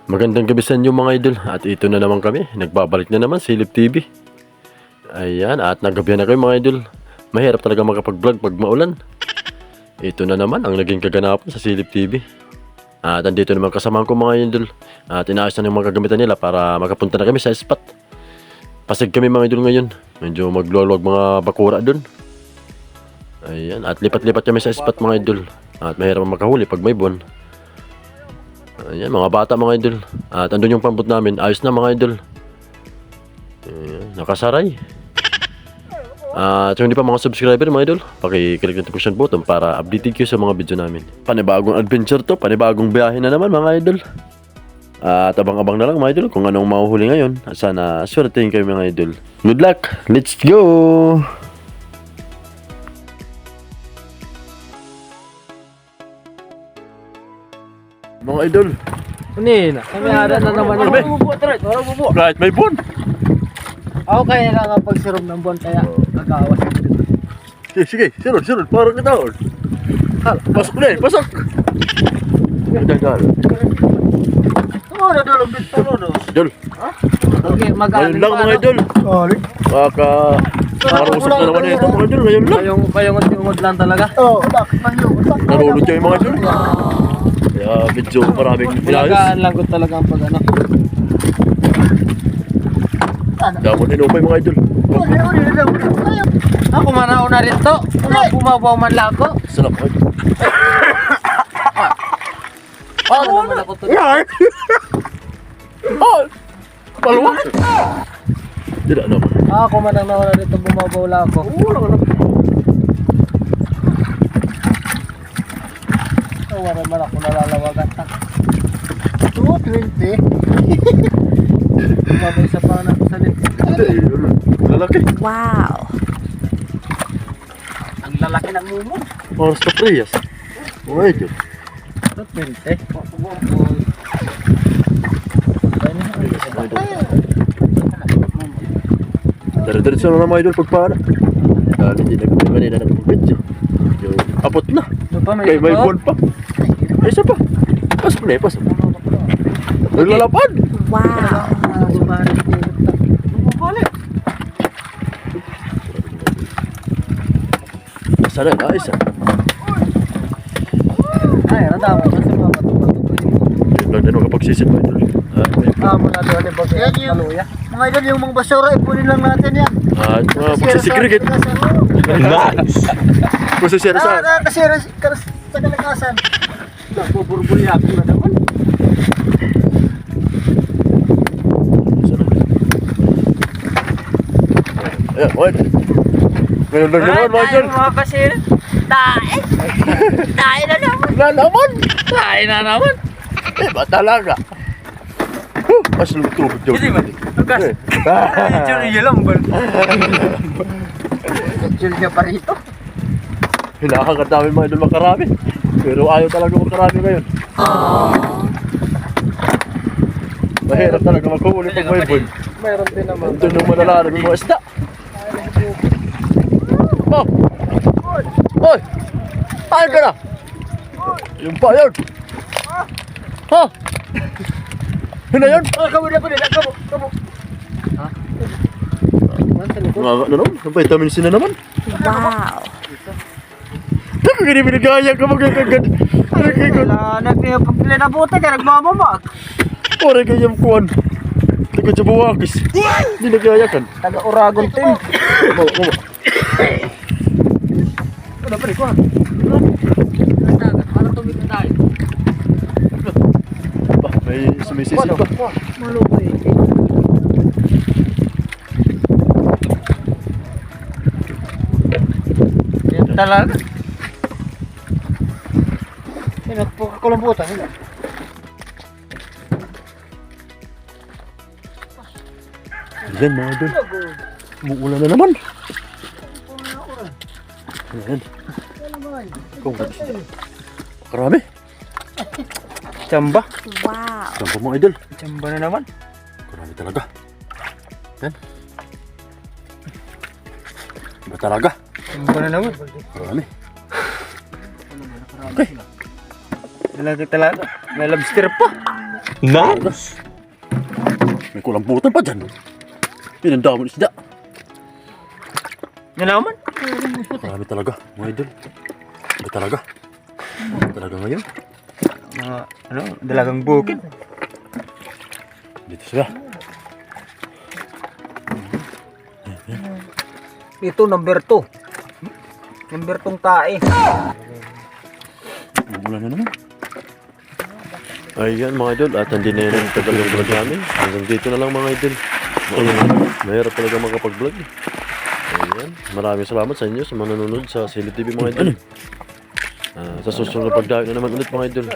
Magandang gabi sa inyo mga idol. At ito na naman kami. Nagbabalik na naman Silip TV. Ayan, at nagabihan na kayo mga idol. Mahirap talaga makapag-vlog pag maulan. Ito na naman ang naging kaganapan sa Silip TV. At andito naman kasamahan ko mga idol. At inaayos na yung mga kagamitan nila para makapunta na kami sa spot. Pasig kami mga idol ngayon. Medyo maglolog mga bakura dun. Ayan, at lipat-lipat kami sa spot mga idol. At mahirap makahuli pag may buwan. Ayan, mga bata mga idol. At andun yung pambot namin. Ayos na mga idol. Ayan, nakasaray. At kung hindi pa mga subscriber mga idol, pakiclick ng notification button para updated kayo sa mga video namin. Panibagong adventure to, panibagong biyahe na naman mga idol. At abang-abang na lang mga idol kung anong mahuhuli ngayon. Sana swertein kayo mga idol. Good luck! Let's go! Mga idol, Kunin, kami hara na naman yun. Parang bubo. kahit may buwan. Ako kaya nakapagsirom ng buwan kaya nag-aawas. Sige, sunod, parang kataon. Pasok na pasok! Oo, nadulog dito no. Idol, Okay, ngayon lang mga idol. Nakakarusap na naman ito mga idol, ngayon lang. Payungot lang talaga. Oo, payungot. Narulog kayo mga idol. Kaya medyo maraming pinayos. Pinagaan lang ko talaga ang pag-ano. Kaya mo tinupay mga idol. Ako manauna rin to. Bumabaw man lang ako. Sarap mga idol. Ano naman ako to? Palwa! Tidak naman. Ako manauna rin to. Bumabaw lang ako. Wala man ako nalalawagan. 220. Bumabay sa pangalan ko sa lito. Lalaki. Wow. Ang lalaki ng mumo. Oras ka priyas. Mga idol. 20. Dari-diretso na mga idol pagpana. Dahil hindi nagpapanina na ng video. Yung apot na. Kaya may buwan pa. Ay, isa pa. Pasok na pasok. Naglalapad. Wow. Sana na, isa. Ay, natama ko sa mga patuloy. Yung lang din makapagsisit mga idol. Amo na doon yung bagay. Yan yung, mga idol, yung mga basura, ipunin lang natin yan. Mga pagsisikriget. Nice. Pusisira sa... Kasira sa kalakasan. Nabuburbuli ako na naman. Ayan, wait. Ngayon lang naman, mga idol. Mga pasil. Tae. Tae na naman. Ay na naman. Ba talaga? Mas lumutubig daw. Hindi ba? Agkas. Churi lang ba? Chul niya pa rito. Hinakagat namin mga idol makarami. Pero ayaw talaga makarami ngayon. Mahirap talaga magkuhuli pag may buwan. Mayroon din naman. Ito nung malalalim yung mga isda. Oh! Hoy! Ayun ka na! Yung pa yun! Ha? Yun na yun? Kamo. Mga ano naman? Ang vitamin C na naman. Wow. Nakakinibiligaya ka magkakagad. Wala na kaya pagpili na buta ka nagmamamag. Pare kayang kuwan. Likod sa buwakis. Hindi nagaya kan. Taga Oragon team. Bawa, bawa. Ano pa rin ko? Para tumig na tayo. Ba, may sumisisid pa. Maluboy. Yan talaga. Kulambutan. Yan mga idol. Umuulan na naman. Ayan. Kung ganda sila. Karami. Chamba. Wow. Sampo mga idol. Chamba na naman. Karami talaga. Yan. Ba talaga? Chamba na naman. Karami. Talaga talaga. May lobster pa. Nice! May kulambutan pa dyan. Pinandamon isda. Nalaman? Marami talaga, mga idol. Marami talaga. Marami talaga ngayon. Mga, dalagang bukid. Dito sila. Ito, number 2. Number 2 tae. Umulan na naman. Ayan mga idol, at hindi na yun ang tagal yung vlog namin. Hanggang dito na lang mga idol. Mahirap talaga makapag-vlog. Ayan, maraming salamat sa inyo sa mga nanonood sa Silip TV mga idol. Sa susunod na pagdayo na naman ulit mga idol.